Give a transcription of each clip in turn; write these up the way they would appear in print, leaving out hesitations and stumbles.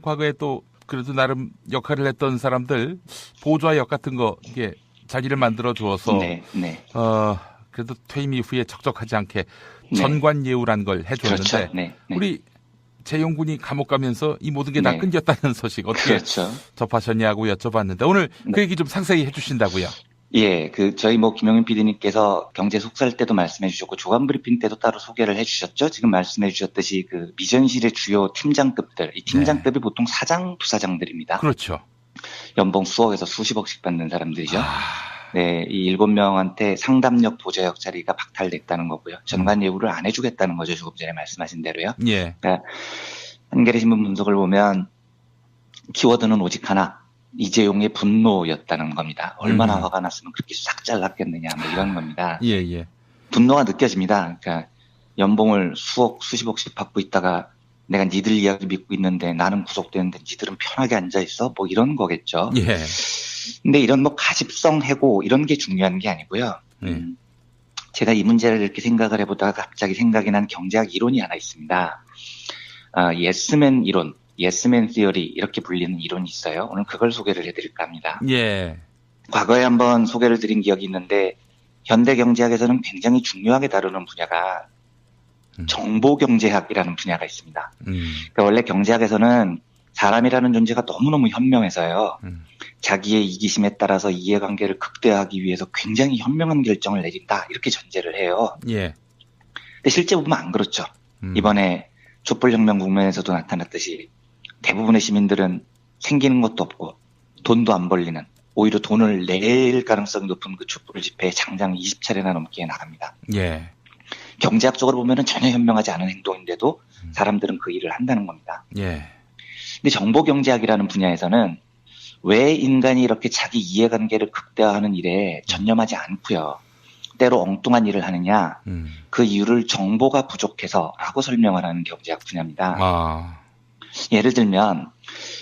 과거에 또 그래도 나름 역할을 했던 사람들 보좌 역 같은 거 이게 자리를 만들어 주어서 네, 네. 그래도 퇴임 이후에 적적하지 않게 네. 전관예우란 걸 해줬는데 그렇죠. 네, 네. 우리 재용군이 감옥 가면서 이 모든 게 다 네. 끊겼다는 소식 어떻게 그렇죠. 접하셨냐고 여쭤봤는데 오늘 네. 그 얘기 좀 상세히 해주신다고요. 예, 저희 김용민 PD님께서 경제 속살 때도 말씀해 주셨고, 주간 브리핑 때도 따로 소개를 해 주셨죠? 지금 말씀해 주셨듯이 미전실의 주요 팀장급들, 이 팀장급이 보통 사장, 부사장들입니다. 그렇죠. 연봉 수억에서 수십억씩 받는 사람들이죠. 네, 이 7명한테 상담력, 보좌역 자리가 박탈됐다는 거고요. 전관 예우를 안 해주겠다는 거죠. 조금 전에 말씀하신 대로요. 예. 그러니까 한겨레 신문 분석을 보면 키워드는 오직 하나. 이재용의 분노였다는 겁니다. 얼마나 화가 났으면 그렇게 싹 잘랐겠느냐, 이런 겁니다. 예, 예. 분노가 느껴집니다. 그러니까 연봉을 수억, 수십억씩 받고 있다가 내가 니들 이야기 믿고 있는데 나는 구속되는데 니들은 편하게 앉아있어? 이런 거겠죠. 예. 근데 이런 가십성 해고 이런 게 중요한 게 아니고요. 제가 이 문제를 이렇게 생각을 해보다가 갑자기 생각이 난 경제학 이론이 하나 있습니다. 예스맨 이론. 예스맨 시어리 이렇게 불리는 이론이 있어요. 오늘 그걸 소개를 해드릴까 합니다. 예. 과거에 한번 소개를 드린 기억이 있는데 현대 경제학에서는 굉장히 중요하게 다루는 분야가 정보경제학이라는 분야가 있습니다. 그러니까 원래 경제학에서는 사람이라는 존재가 너무너무 현명해서요. 자기의 이기심에 따라서 이해관계를 극대화하기 위해서 굉장히 현명한 결정을 내린다 이렇게 전제를 해요. 예. 근데 실제 보면 안 그렇죠. 이번에 촛불혁명 국면에서도 나타났듯이 대부분의 시민들은 생기는 것도 없고 돈도 안 벌리는 오히려 돈을 낼 가능성이 높은 촛불 집회에 장장 20차례나 넘게 나갑니다. 예. 경제학적으로 보면은 전혀 현명하지 않은 행동인데도 사람들은 그 일을 한다는 겁니다. 예. 근데 정보경제학이라는 분야에서는 왜 인간이 이렇게 자기 이해관계를 극대화하는 일에 전념하지 않고요. 때로 엉뚱한 일을 하느냐. 그 이유를 정보가 부족해서라고 설명을 하는 경제학 분야입니다. 예를 들면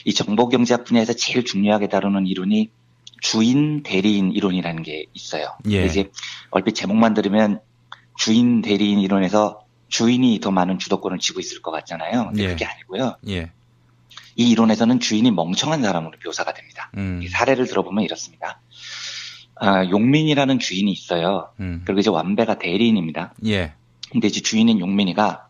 이 정보경제학 분야에서 제일 중요하게 다루는 이론이 주인 대리인 이론이라는 게 있어요. 예. 이제 얼핏 제목만 들으면 주인 대리인 이론에서 주인이 더 많은 주도권을 쥐고 있을 것 같잖아요. 근데 그게 아니고요. 예. 이 이론에서는 주인이 멍청한 사람으로 묘사가 됩니다. 이 사례를 들어보면 이렇습니다. 용민이라는 주인이 있어요. 그리고 이제 완배가 대리인입니다. 예. 근데 이제 주인인 용민이가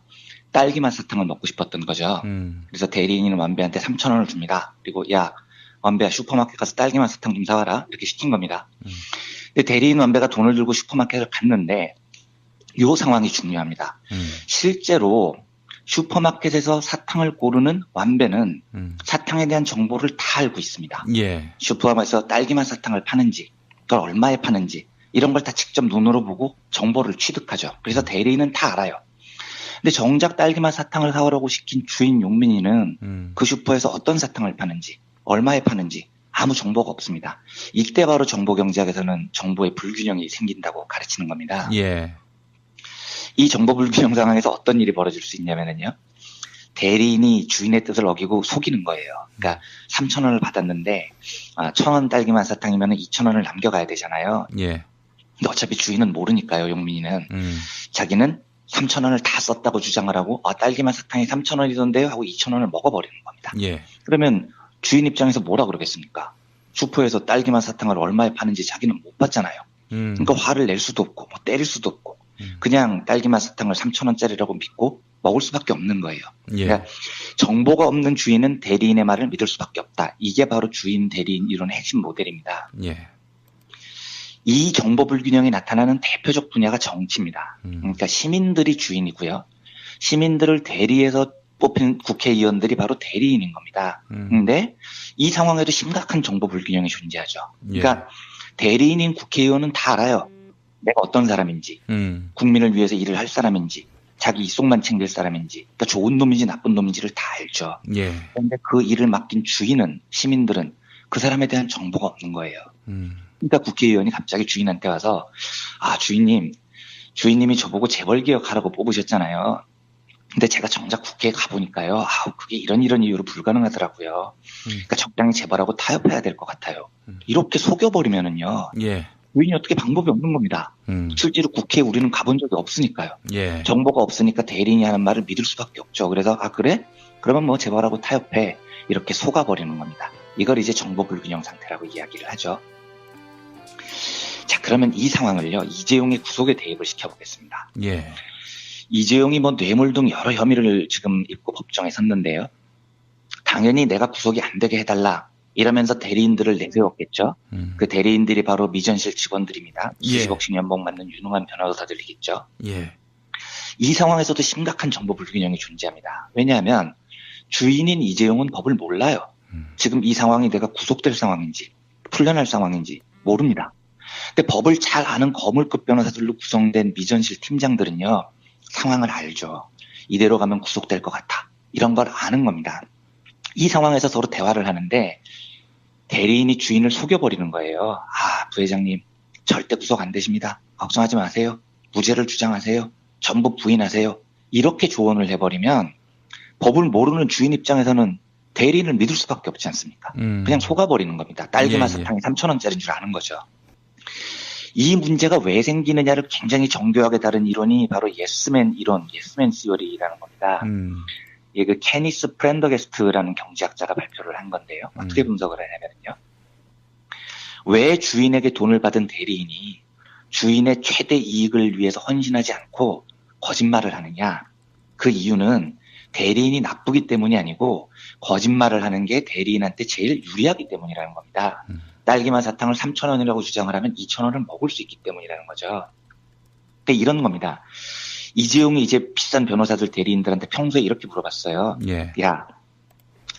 딸기맛 사탕을 먹고 싶었던 거죠. 그래서 대리인은 완배한테 3,000원을 줍니다. 그리고 야, 완배야 슈퍼마켓 가서 딸기맛 사탕 좀 사와라. 이렇게 시킨 겁니다. 근데 대리인 완배가 돈을 들고 슈퍼마켓을 갔는데 이 상황이 중요합니다. 실제로 슈퍼마켓에서 사탕을 고르는 완배는 사탕에 대한 정보를 다 알고 있습니다. 예. 슈퍼마켓에서 딸기맛 사탕을 파는지 그걸 얼마에 파는지 이런 걸 다 직접 눈으로 보고 정보를 취득하죠. 그래서 대리인은 다 알아요. 근데 정작 딸기맛 사탕을 사오라고 시킨 주인 용민이는 그 슈퍼에서 어떤 사탕을 파는지 얼마에 파는지 아무 정보가 없습니다. 이때 바로 정보경제학에서는 정보의 불균형이 생긴다고 가르치는 겁니다. 예. 이 정보 불균형 상황에서 어떤 일이 벌어질 수 있냐면요. 대리인이 주인의 뜻을 어기고 속이는 거예요. 그러니까 3,000원을 받았는데 1,000원 딸기맛 사탕이면 2,000원을 남겨가야 되잖아요. 예. 근데 어차피 주인은 모르니까요. 용민이는. 자기는 3,000원을 다 썼다고 주장을 하고 딸기맛 사탕이 3,000원이던데요 하고 2,000원을 먹어버리는 겁니다. 예. 그러면 주인 입장에서 뭐라 그러겠습니까? 슈퍼에서 딸기맛 사탕을 얼마에 파는지 자기는 못 봤잖아요. 그러니까 화를 낼 수도 없고 때릴 수도 없고 그냥 딸기맛 사탕을 3,000원짜리라고 믿고 먹을 수밖에 없는 거예요. 예. 그러니까 정보가 없는 주인은 대리인의 말을 믿을 수밖에 없다. 이게 바로 주인 대리인 이론의 핵심 모델입니다. 예. 이 정보 불균형이 나타나는 대표적 분야가 정치입니다. 그러니까 시민들이 주인이고요. 시민들을 대리해서 뽑힌 국회의원들이 바로 대리인인 겁니다. 근데 이 상황에도 심각한 정보 불균형이 존재하죠. 그러니까 대리인인 국회의원은 다 알아요. 내가 어떤 사람인지, 국민을 위해서 일을 할 사람인지, 자기 이속만 챙길 사람인지, 그러니까 좋은 놈인지 나쁜 놈인지를 다 알죠. 예. 그런데 그 일을 맡긴 주인은, 시민들은 그 사람에 대한 정보가 없는 거예요. 그러니까 국회의원이 갑자기 주인한테 와서 주인님이 저보고 재벌개혁하라고 뽑으셨잖아요. 근데 제가 정작 국회에 가보니까요. 그게 이런 이유로 불가능하더라고요. 그러니까 적당히 재벌하고 타협해야 될 것 같아요. 이렇게 속여버리면은요. 예. 주인이 어떻게 방법이 없는 겁니다. 실제로 국회에 우리는 가본 적이 없으니까요. 예. 정보가 없으니까 대리인이 하는 말을 믿을 수밖에 없죠. 그래서 그래? 그러면 뭐 재벌하고 타협해. 이렇게 속아버리는 겁니다. 이걸 이제 정보 불균형 상태라고 이야기를 하죠. 자, 그러면 이 상황을요, 이재용의 구속에 대입을 시켜보겠습니다. 예. 이재용이 뭐 뇌물 등 여러 혐의를 지금 입고 법정에 섰는데요. 당연히 내가 구속이 안 되게 해달라 이러면서 대리인들을 내세웠겠죠. 그 대리인들이 바로 미전실 직원들입니다. 수십억씩 연봉 받는 유능한 변호사들이겠죠. 예. 이 상황에서도 심각한 정보 불균형이 존재합니다. 왜냐하면 주인인 이재용은 법을 몰라요. 지금 이 상황이 내가 구속될 상황인지 풀려날 상황인지 모릅니다. 근데 법을 잘 아는 거물급 변호사들로 구성된 미전실 팀장들은요, 상황을 알죠. 이대로 가면 구속될 것 같아. 이런 걸 아는 겁니다. 이 상황에서 서로 대화를 하는데 대리인이 주인을 속여버리는 거예요. 아, 부회장님 절대 구속 안 되십니다. 걱정하지 마세요. 무죄를 주장하세요. 전부 부인하세요. 이렇게 조언을 해버리면 법을 모르는 주인 입장에서는 대리인을 믿을 수밖에 없지 않습니까? 그냥 속아버리는 겁니다. 딸기맛 사탕이 3,000원짜리인 줄 아는 거죠. 이 문제가 왜 생기느냐를 굉장히 정교하게 다룬 이론이 바로 예스맨 이론, 예스맨 시어리라는 겁니다. 이게 그 케니스 프렌더게스트라는 경제학자가 발표를 한 건데요. 어떻게 분석을 하냐면요. 왜 주인에게 돈을 받은 대리인이 주인의 최대 이익을 위해서 헌신하지 않고 거짓말을 하느냐? 그 이유는 대리인이 나쁘기 때문이 아니고 거짓말을 하는 게 대리인한테 제일 유리하기 때문이라는 겁니다. 딸기맛 사탕을 3,000원이라고 주장을 하면 2,000원을 먹을 수 있기 때문이라는 거죠. 그러니까 이런 겁니다. 이재용이 이제 비싼 변호사들 대리인들한테 평소에 이렇게 물어봤어요. 예. 야,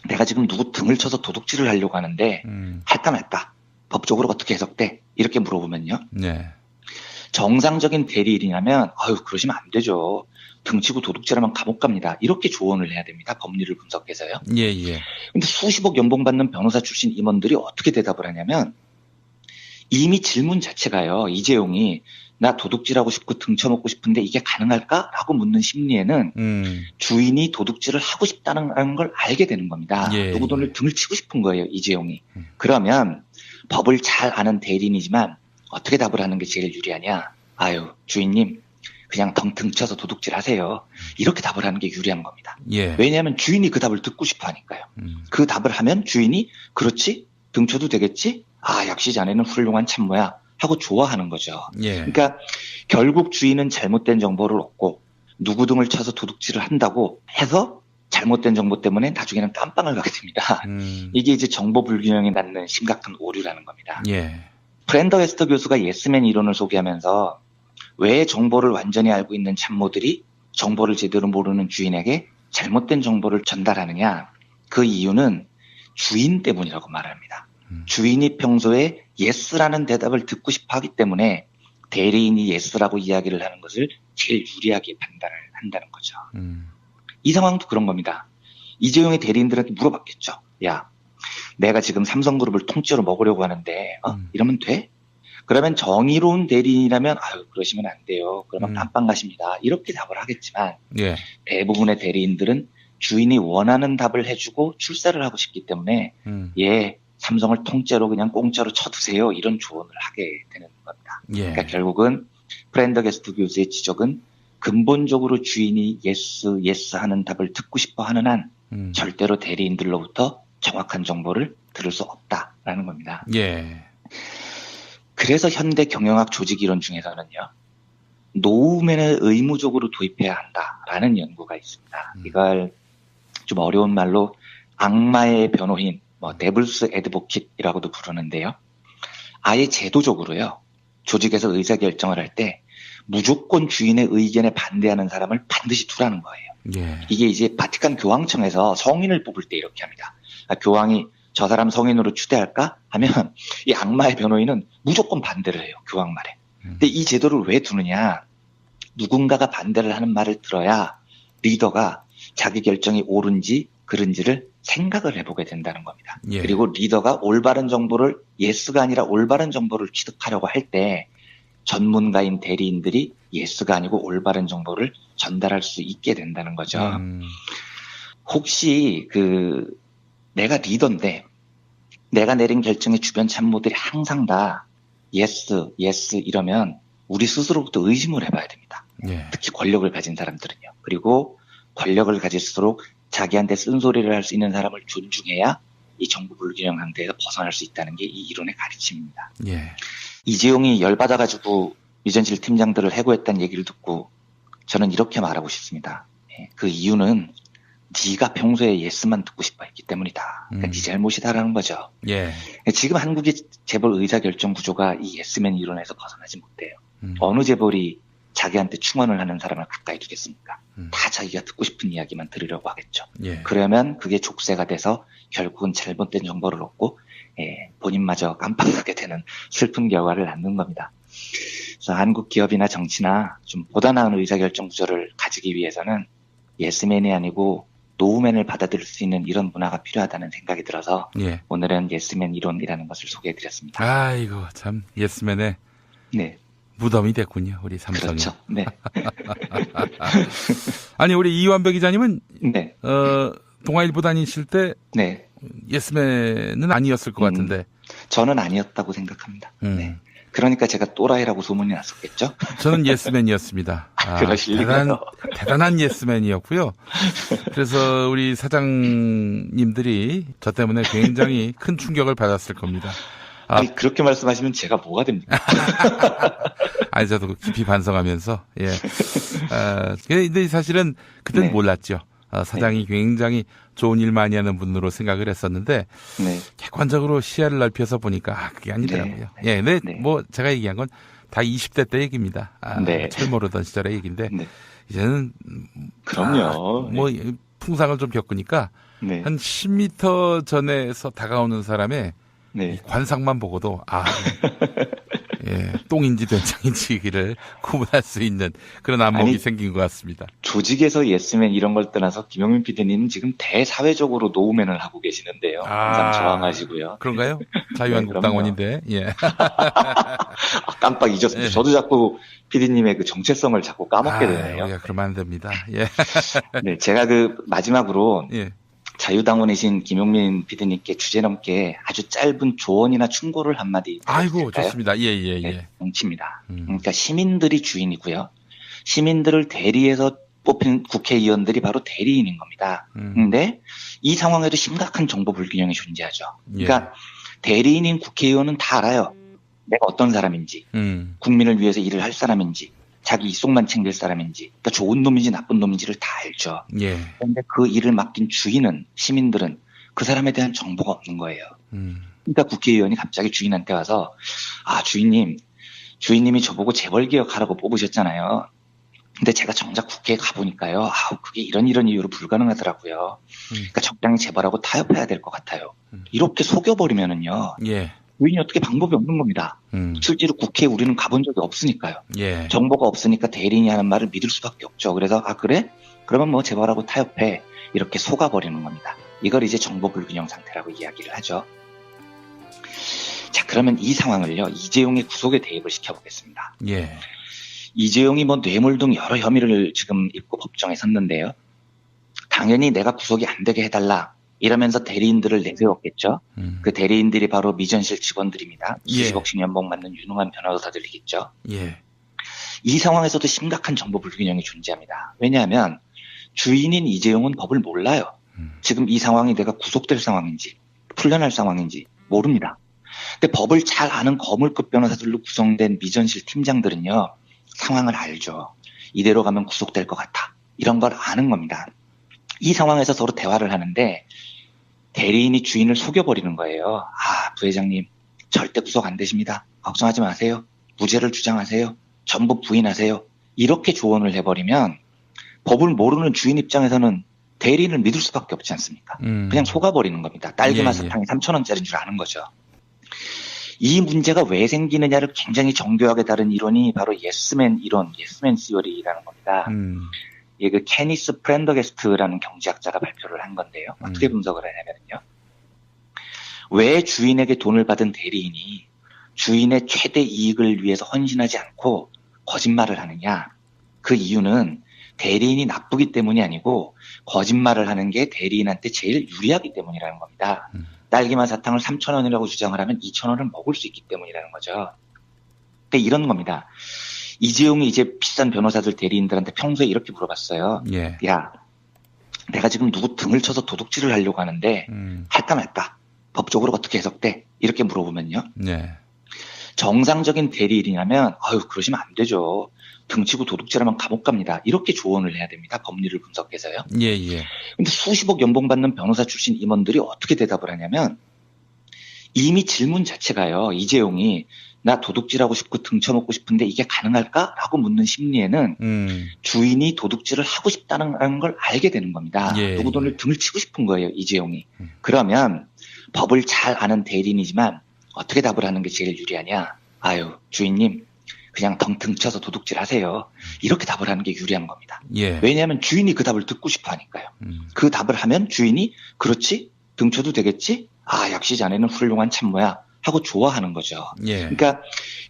내가 지금 누구 등을 쳐서 도둑질을 하려고 하는데 할까 말까? 법적으로 어떻게 해석돼? 이렇게 물어보면요. 네. 정상적인 대리인이라면 아유 그러시면 안 되죠. 등치고 도둑질하면 감옥 갑니다. 이렇게 조언을 해야 됩니다. 법리를 분석해서요. 예. 근데 수십억 연봉 받는 변호사 출신 임원들이 어떻게 대답을 하냐면 이미 질문 자체가요. 이재용이 나 도둑질하고 싶고 등쳐먹고 싶은데 이게 가능할까? 라고 묻는 심리에는 주인이 도둑질을 하고 싶다는 걸 알게 되는 겁니다. 누구 돈을 등을 치고 싶은 거예요. 이재용이. 그러면 법을 잘 아는 대리인이지만 어떻게 답을 하는 게 제일 유리하냐? 아유 주인님 그냥 등쳐서 도둑질 하세요. 이렇게 답을 하는 게 유리한 겁니다. 예. 왜냐하면 주인이 그 답을 듣고 싶어 하니까요. 그 답을 하면 주인이 그렇지? 등쳐도 되겠지? 아 역시 자네는 훌륭한 참모야 하고 좋아하는 거죠. 예. 그러니까 결국 주인은 잘못된 정보를 얻고 누구 등을 쳐서 도둑질을 한다고 해서 잘못된 정보 때문에 나중에는 깜빵을 가게 됩니다. 이게 이제 정보 불균형이 낳는 심각한 오류라는 겁니다. 예. 프렌더게스트 교수가 예스맨 이론을 소개하면서 왜 정보를 완전히 알고 있는 참모들이 정보를 제대로 모르는 주인에게 잘못된 정보를 전달하느냐? 그 이유는 주인 때문이라고 말합니다. 주인이 평소에 예스라는 대답을 듣고 싶어 하기 때문에 대리인이 예스라고 이야기를 하는 것을 제일 유리하게 판단을 한다는 거죠. 이 상황도 그런 겁니다. 이재용의 대리인들한테 물어봤겠죠. 야, 내가 지금 삼성그룹을 통째로 먹으려고 하는데 이러면 돼? 그러면 정의로운 대리인이라면 아유 그러시면 안 돼요. 그러면 깜빵 가십니다. 이렇게 답을 하겠지만 예. 대부분의 대리인들은 주인이 원하는 답을 해주고 출세를 하고 싶기 때문에 예 삼성을 통째로 그냥 공짜로 쳐두세요. 이런 조언을 하게 되는 겁니다. 예. 그러니까 결국은 프렌더게스트 교수의 지적은 근본적으로 주인이 예스 하는 답을 듣고 싶어 하는 한 절대로 대리인들로부터 정확한 정보를 들을 수 없다라는 겁니다. 예. 그래서 현대 경영학 조직 이론 중에서는요. 노우맨을 의무적으로 도입해야 한다라는 연구가 있습니다. 이걸 좀 어려운 말로 악마의 변호인, 데블스 애드보킷이라고도 부르는데요. 아예 제도적으로요. 조직에서 의사결정을 할 때 무조건 주인의 의견에 반대하는 사람을 반드시 두라는 거예요. 예. 이게 이제 바티칸 교황청에서 성인을 뽑을 때 이렇게 합니다. 교황이 저 사람 성인으로 추대할까? 하면 이 악마의 변호인은 무조건 반대를 해요. 교황 말에. 근데 이 제도를 왜 두느냐? 누군가가 반대를 하는 말을 들어야 리더가 자기 결정이 옳은지 그른지를 생각을 해보게 된다는 겁니다. 예. 그리고 리더가 올바른 정보를 예스가 아니라 올바른 정보를 취득하려고 할 때 전문가인 대리인들이 예스가 아니고 올바른 정보를 전달할 수 있게 된다는 거죠. 혹시 내가 리더인데 내가 내린 결정에 주변 참모들이 항상 다 예스 이러면 우리 스스로부터 의심을 해봐야 됩니다. 예. 특히 권력을 가진 사람들은요. 그리고 권력을 가질수록 자기한테 쓴소리를 할 수 있는 사람을 존중해야 이 정보 불균형 상태에서 벗어날 수 있다는 게 이 이론의 가르침입니다. 예. 이재용이 열받아가지고 미전실 팀장들을 해고했다는 얘기를 듣고 저는 이렇게 말하고 싶습니다. 그 이유는 네가 평소에 예스만 듣고 싶어 했기 때문이다. 그러니까 네 잘못이다라는 거죠. 예. 지금 한국의 재벌 의사결정 구조가 이 예스맨 이론에서 벗어나지 못해요. 어느 재벌이 자기한테 충원을 하는 사람을 가까이 두겠습니까? 다 자기가 듣고 싶은 이야기만 들으려고 하겠죠. 예. 그러면 그게 족쇄가 돼서 결국은 잘못된 정보를 얻고 본인마저 깜빡하게 되는 슬픈 결과를 낳는 겁니다. 그래서 한국 기업이나 정치나 좀 보다 나은 의사결정 구조를 가지기 위해서는 예스맨이 아니고 노우맨을 받아들일 수 있는 이런 문화가 필요하다는 생각이 들어서 예. 오늘은 예스맨 이론이라는 것을 소개해드렸습니다. 아이고 참 예스맨의 네, 무덤이 됐군요. 우리 삼성이. 그렇죠. 네, 아니 우리 이완배 기자님은 네, 동아일보 다니실 때 네. 예스맨은 아니었을 것 같은데. 저는 아니었다고 생각합니다. 음. 네. 그러니까 제가 또라이라고 소문이 났었겠죠? 저는 예스맨이었습니다. 그러실리가요? 대단한 예스맨이었고요. 그래서 우리 사장님들이 저 때문에 굉장히 큰 충격을 받았을 겁니다. 아니, 그렇게 말씀하시면 제가 뭐가 됩니까? 아니, 저도 깊이 반성하면서, 예. 근데 사실은 그때는 네. 몰랐죠. 사장이 굉장히 좋은 일 많이 하는 분으로 생각을 했었는데, 네. 객관적으로 시야를 넓혀서 보니까, 그게 아니더라고요. 네. 예, 근데 네. 뭐, 제가 얘기한 건 다 20대 때 얘기입니다. 네. 철 모르던 시절의 얘기인데, 네. 이제는, 그럼요. 뭐, 풍상을 좀 겪으니까, 네. 한 10m 전에서 다가오는 사람의 네. 이 관상만 보고도 예, 똥인지 된장인지를 구분할 수 있는 그런 안목이 아니, 생긴 것 같습니다. 조직에서 예스맨 이런 걸 떠나서 김용민 PD님 지금 대사회적으로 노우맨을 하고 계시는데요. 항상 저항하시고요. 그런가요? 자유한국당원인데. 예. 깜빡 잊었습니다. 예. 저도 자꾸 PD님의 그 정체성을 자꾸 까먹게 되네요. 예, 그러면 안 됩니다. 예. 네, 제가 그 마지막으로 예. 자유당원이신 김용민 PD님께 주제넘게 아주 짧은 조언이나 충고를 한마디 아이고, 드릴까요? 좋습니다. 예, 예, 예. 네, 정치입니다. 그러니까 시민들이 주인이고요. 시민들을 대리해서 뽑힌 국회의원들이 바로 대리인인 겁니다. 근데 이 상황에도 심각한 정보 불균형이 존재하죠. 그러니까 대리인인 국회의원은 다 알아요. 내가 어떤 사람인지, 국민을 위해서 일을 할 사람인지, 자기 이속만 챙길 사람인지, 그러니까 좋은 놈인지 나쁜 놈인지를 다 알죠. 예. 그런데 그 일을 맡긴 주인은, 시민들은 그 사람에 대한 정보가 없는 거예요. 그러니까 국회의원이 갑자기 주인한테 와서, 주인님이 저보고 재벌개혁하라고 뽑으셨잖아요. 근데 제가 정작 국회에 가보니까요, 그게 이런 이유로 불가능하더라고요. 그러니까 적당히 재벌하고 타협해야 될 것 같아요. 이렇게 속여버리면은요, 예. 주인이 어떻게 방법이 없는 겁니다. 실제로 국회에 우리는 가본 적이 없으니까요. 예. 정보가 없으니까 대리인이 하는 말을 믿을 수밖에 없죠. 그래서 그래? 그러면 뭐 재벌하고 타협해. 이렇게 속아버리는 겁니다. 이걸 이제 정보 불균형 상태라고 이야기를 하죠. 자, 그러면 이 상황을요, 이재용의 구속에 대입을 시켜보겠습니다. 예. 이재용이 뭐 뇌물 등 여러 혐의를 지금 입고 법정에 섰는데요. 당연히 내가 구속이 안 되게 해달라. 이러면서 대리인들을 내세웠겠죠. 그 대리인들이 바로 미전실 직원들입니다. 수십억씩 연봉 받는 유능한 변호사들이겠죠. 예. 이 상황에서도 심각한 정보 불균형이 존재합니다. 왜냐하면 주인인 이재용은 법을 몰라요. 지금 이 상황이 내가 구속될 상황인지 풀려날 상황인지 모릅니다. 근데 법을 잘 아는 거물급 변호사들로 구성된 미전실 팀장들은요. 상황을 알죠. 이대로 가면 구속될 것 같아. 이런 걸 아는 겁니다. 이 상황에서 서로 대화를 하는데 대리인이 주인을 속여버리는 거예요. 부회장님 절대 구속 안 되십니다. 걱정하지 마세요. 무죄를 주장하세요. 전부 부인하세요. 이렇게 조언을 해버리면 법을 모르는 주인 입장에서는 대리인을 믿을 수밖에 없지 않습니까? 그냥 속아버리는 겁니다. 딸기맛 사탕이 3,000원짜리인 줄 아는 거죠. 이 문제가 왜 생기느냐를 굉장히 정교하게 다룬 이론이 바로 예스맨 이론, 예스맨 시어리라는 겁니다. 이게 그 케니스 프렌더게스트라는 경제학자가 발표를 한 건데요. 어떻게 분석을 하냐면요. 왜 주인에게 돈을 받은 대리인이 주인의 최대 이익을 위해서 헌신하지 않고 거짓말을 하느냐. 그 이유는 대리인이 나쁘기 때문이 아니고 거짓말을 하는 게 대리인한테 제일 유리하기 때문이라는 겁니다. 딸기맛 사탕을 3,000원이라고 주장을 하면 2,000원을 먹을 수 있기 때문이라는 거죠. 근데 이런 겁니다. 이재용이 이제 비싼 변호사들 대리인들한테 평소에 이렇게 물어봤어요. 예. 야, 내가 지금 누구 등을 쳐서 도둑질을 하려고 하는데 할까 말까? 법적으로 어떻게 해석돼? 이렇게 물어보면요. 네. 정상적인 대리인이라면 아유 그러시면 안 되죠. 등치고 도둑질하면 감옥 갑니다. 이렇게 조언을 해야 됩니다. 법리를 분석해서요. 예, 예. 근데 수십억 연봉 받는 변호사 출신 임원들이 어떻게 대답을 하냐면 이미 질문 자체가요. 이재용이 나 도둑질하고 싶고 등쳐먹고 싶은데 이게 가능할까? 라고 묻는 심리에는 주인이 도둑질을 하고 싶다는 걸 알게 되는 겁니다. 예, 누구 돈을 등을 치고 싶은 거예요. 이재용이. 그러면 법을 잘 아는 대리인이지만 어떻게 답을 하는 게 제일 유리하냐? 아유 주인님 그냥 등쳐서 도둑질 하세요. 이렇게 답을 하는 게 유리한 겁니다. 예. 왜냐하면 주인이 그 답을 듣고 싶어 하니까요. 그 답을 하면 주인이 그렇지? 등쳐도 되겠지? 아 역시 자네는 훌륭한 참모야 하고 좋아하는 거죠. 예. 그러니까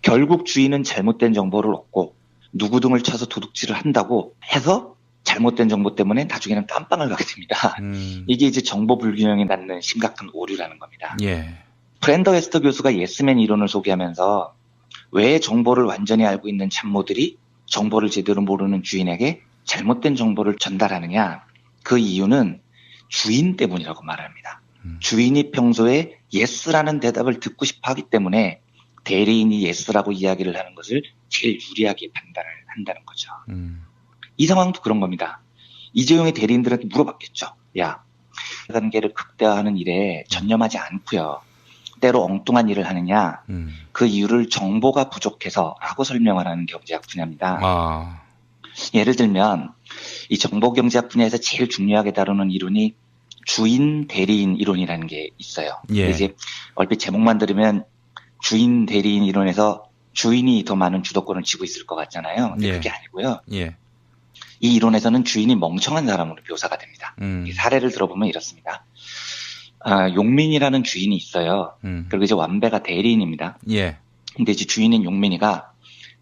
결국 주인은 잘못된 정보를 얻고 누구 등을 쳐서 도둑질을 한다고 해서 잘못된 정보 때문에 나중에는 깜빵을 가게 됩니다. 이게 이제 정보 불균형이 낳는 심각한 오류라는 겁니다. 예. 브랜더 웨스터 교수가 예스맨 이론을 소개하면서 왜 정보를 완전히 알고 있는 참모들이 정보를 제대로 모르는 주인에게 잘못된 정보를 전달하느냐? 그 이유는 주인 때문이라고 말합니다. 주인이 평소에 예스라는 대답을 듣고 싶어 하기 때문에 대리인이 예스라고 이야기를 하는 것을 제일 유리하게 판단을 한다는 거죠. 이 상황도 그런 겁니다. 이재용의 대리인들한테 물어봤겠죠. 야, 관계를 극대화하는 일에 전념하지 않고요. 때로 엉뚱한 일을 하느냐. 그 이유를 정보가 부족해서 라고 설명을 하는 경제학 분야입니다. 아. 예를 들면 이 정보경제학 분야에서 제일 중요하게 다루는 이론이 주인 대리인 이론이라는 게 있어요. 예. 이제 얼핏 제목만 들으면 주인 대리인 이론에서 주인이 더 많은 주도권을 쥐고 있을 것 같잖아요. 근데 예. 그게 아니고요. 예. 이 이론에서는 주인이 멍청한 사람으로 묘사가 됩니다. 이 사례를 들어보면 이렇습니다. 용민이라는 주인이 있어요. 그리고 이제 완배가 대리인입니다. 예. 근데 이제 주인인 용민이가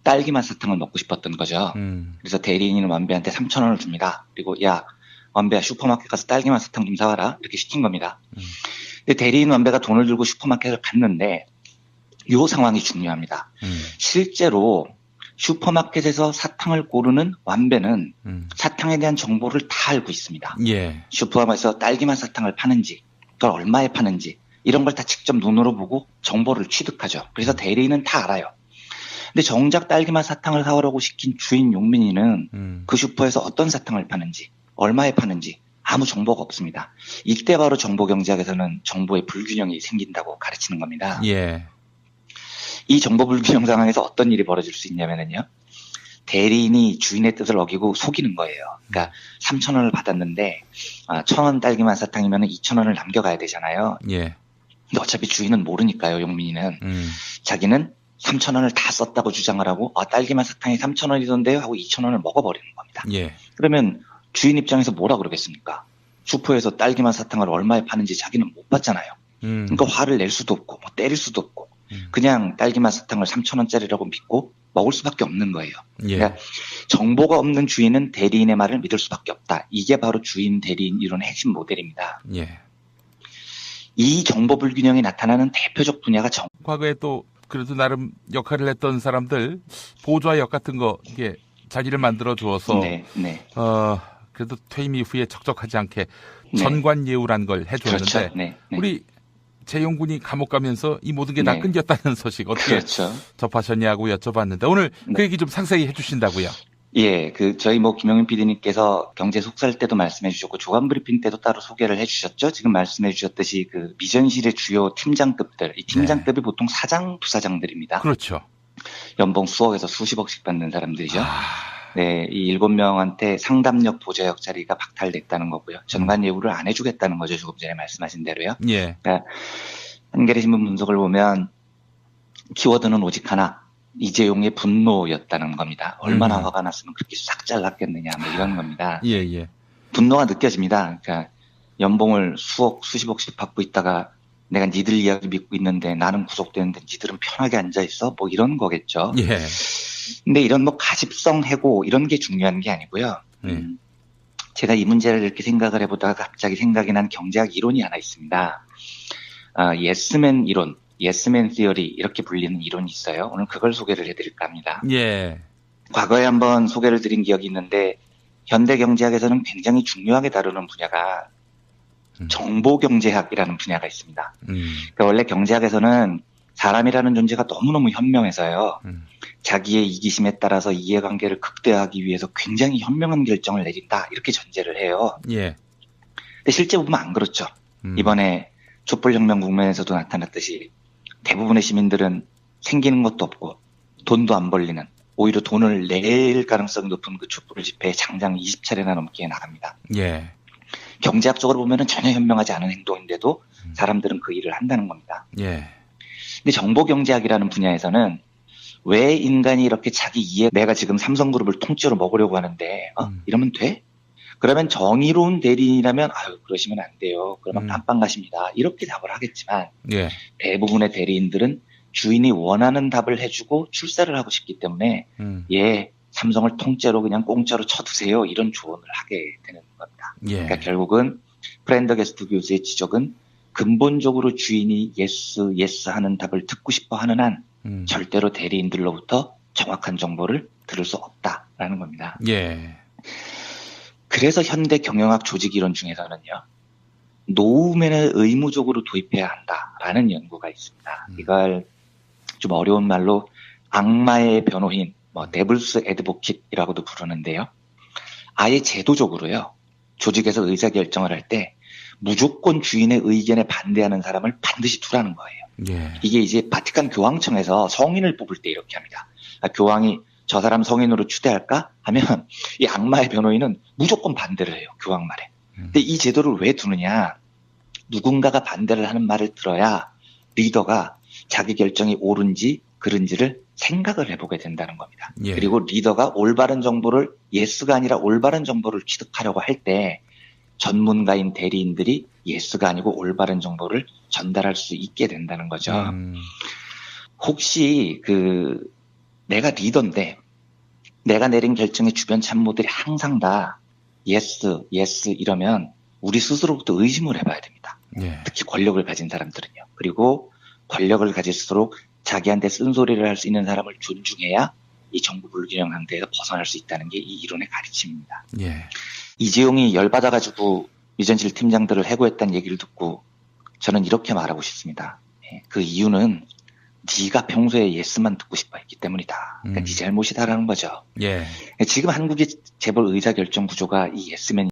딸기맛 사탕을 먹고 싶었던 거죠. 그래서 대리인은 완배한테 3,000원을 줍니다. 그리고 야 완배야 슈퍼마켓 가서 딸기맛 사탕 좀 사와라 이렇게 시킨 겁니다. 근데 대리인 완배가 돈을 들고 슈퍼마켓을 갔는데 이 상황이 중요합니다. 실제로 슈퍼마켓에서 사탕을 고르는 완배는 사탕에 대한 정보를 다 알고 있습니다. 예. 슈퍼마켓에서 딸기맛 사탕을 파는지 그걸 얼마에 파는지 이런 걸 다 직접 눈으로 보고 정보를 취득하죠. 그래서 대리인은 다 알아요. 근데 정작 딸기맛 사탕을 사오라고 시킨 주인 용민이는 그 슈퍼에서 어떤 사탕을 파는지 얼마에 파는지 아무 정보가 없습니다. 이때 바로 정보경제학에서는 정보의 불균형이 생긴다고 가르치는 겁니다. 예. 이 정보 불균형 상황에서 어떤 일이 벌어질 수 있냐면요. 대리인이 주인의 뜻을 어기고 속이는 거예요. 그러니까 3,000원을 받았는데 1,000원 딸기맛 사탕이면 2,000원을 남겨가야 되잖아요. 예. 근데 어차피 주인은 모르니까요. 용민이는. 자기는 3,000원을 다 썼다고 주장을 하고 딸기맛 사탕이 3,000원이던데요 하고 2,000원을 먹어버리는 겁니다. 예. 그러면 주인 입장에서 뭐라 그러겠습니까? 슈퍼에서 딸기맛 사탕을 얼마에 파는지 자기는 못 봤잖아요. 그러니까 화를 낼 수도 없고 뭐 때릴 수도 없고 그냥 딸기맛 사탕을 3,000원짜리라고 믿고 먹을 수밖에 없는 거예요. 예. 그러니까 정보가 없는 주인은 대리인의 말을 믿을 수밖에 없다. 이게 바로 주인 대리인 이론의 핵심 모델입니다. 예. 이 정보 불균형이 나타나는 대표적 분야가 과거에 또 그래도 나름 역할을 했던 사람들 보좌 역 같은 거 이게 자리를 만들어 주어서 네. 그래도 퇴임 이후에 적적하지 않게 네. 전관예우란 걸 해줬는데 그렇죠. 네. 우리 재용군이 감옥 가면서 이 모든 게 다 네. 끊겼다는 소식 어떻게 그렇죠. 접하셨냐고 여쭤봤는데 오늘 네. 그 얘기 좀 상세히 해주신다고요. 예, 저희 김용민 PD님께서 경제 속살 때도 말씀해 주셨고, 조간 브리핑 때도 따로 소개를 해 주셨죠? 지금 말씀해 주셨듯이 그 미전실의 주요 팀장급들, 이 팀장급이 보통 사장, 부사장들입니다. 그렇죠. 연봉 수억에서 수십억씩 받는 사람들이죠. 네, 이 7명한테 상담력, 보좌역 자리가 박탈됐다는 거고요. 전관 예우를 안 해주겠다는 거죠. 조금 전에 말씀하신 대로요. 예. 그러니까 한겨레 신문 분석을 보면 키워드는 오직 하나. 이재용의 분노였다는 겁니다. 얼마나 화가 났으면 그렇게 싹 잘랐겠느냐, 뭐 이런 겁니다. 예, 예. 분노가 느껴집니다. 그러니까 연봉을 수억, 수십억씩 받고 있다가 내가 니들 이야기 믿고 있는데 나는 구속되는데 니들은 편하게 앉아있어? 뭐 이런 거겠죠. 예. 근데 이런 뭐 가십성 해고 이런 게 중요한 게 아니고요. 제가 이 문제를 이렇게 생각을 해보다가 갑자기 생각이 난 경제학 이론이 하나 있습니다. 예스맨 이론. 예스맨 시어리 이렇게 불리는 이론이 있어요. 오늘 그걸 소개를 해드릴까 합니다. 예. 과거에 한번 소개를 드린 기억이 있는데 현대경제학에서는 굉장히 중요하게 다루는 분야가 정보경제학이라는 분야가 있습니다. 그러니까 원래 경제학에서는 사람이라는 존재가 너무너무 현명해서요. 자기의 이기심에 따라서 이해관계를 극대화하기 위해서 굉장히 현명한 결정을 내린다. 이렇게 전제를 해요. 예. 근데 실제 보면 안 그렇죠. 이번에 촛불혁명 국면에서도 나타났듯이 대부분의 시민들은 생기는 것도 없고 돈도 안 벌리는, 오히려 돈을 낼 가능성이 높은 그 촛불 집회에 장장 20차례나 넘게 나갑니다. 예. 경제학적으로 보면은 전혀 현명하지 않은 행동인데도 사람들은 그 일을 한다는 겁니다. 예. 근데 정보경제학이라는 분야에서는 왜 인간이 이렇게 자기 이해, 내가 지금 삼성그룹을 통째로 먹으려고 하는데, 이러면 돼? 그러면 정의로운 대리인이라면, 아유, 그러시면 안 돼요. 그러면 깜빵 가십니다. 이렇게 답을 하겠지만, 예. 대부분의 대리인들은 주인이 원하는 답을 해주고 출세를 하고 싶기 때문에, 예, 삼성을 통째로 그냥 공짜로 쳐두세요. 이런 조언을 하게 되는 겁니다. 예. 그러니까 결국은 프렌더게스트 교수의 지적은 근본적으로 주인이 예스 하는 답을 듣고 싶어 하는 한 절대로 대리인들로부터 정확한 정보를 들을 수 없다라는 겁니다. 예. 그래서 현대 경영학 조직 이론 중에서는요, 노우맨을 의무적으로 도입해야 한다라는 연구가 있습니다. 이걸 좀 어려운 말로 악마의 변호인, 데블스 애드보킷이라고도 부르는데요. 아예 제도적으로요, 조직에서 의사결정을 할 때 무조건 주인의 의견에 반대하는 사람을 반드시 두라는 거예요. 예. 이게 이제 바티칸 교황청에서 성인을 뽑을 때 이렇게 합니다. 교황이 저 사람 성인으로 추대할까 하면 이 악마의 변호인은 무조건 반대를 해요. 교황 말에. 근데 이 제도를 왜 두느냐? 누군가가 반대를 하는 말을 들어야 리더가 자기 결정이 옳은지 그른지를 생각을 해보게 된다는 겁니다. 예. 그리고 리더가 올바른 정보를, 예스가 아니라 올바른 정보를 취득하려고 할 때 전문가인 대리인들이 예스가 아니고 올바른 정보를 전달할 수 있게 된다는 거죠. 혹시 내가 리더인데 내가 내린 결정에 주변 참모들이 항상 다 예스 이러면 우리 스스로부터 의심을 해봐야 됩니다. 예. 특히 권력을 가진 사람들은요. 그리고 권력을 가질수록 자기한테 쓴소리를 할 수 있는 사람을 존중해야 이 정부 불균형 상태에서 벗어날 수 있다는 게 이 이론의 가르침입니다. 예. 이재용이 열받아가지고 유전실 팀장들을 해고했다는 얘기를 듣고 저는 이렇게 말하고 싶습니다. 그 이유는 네가 평소에 예스만 듣고 싶어 했기 때문이다. 그러니까 네 잘못이다라는 거죠. 예. 지금 한국의 재벌 의사결정 구조가 이 예스맨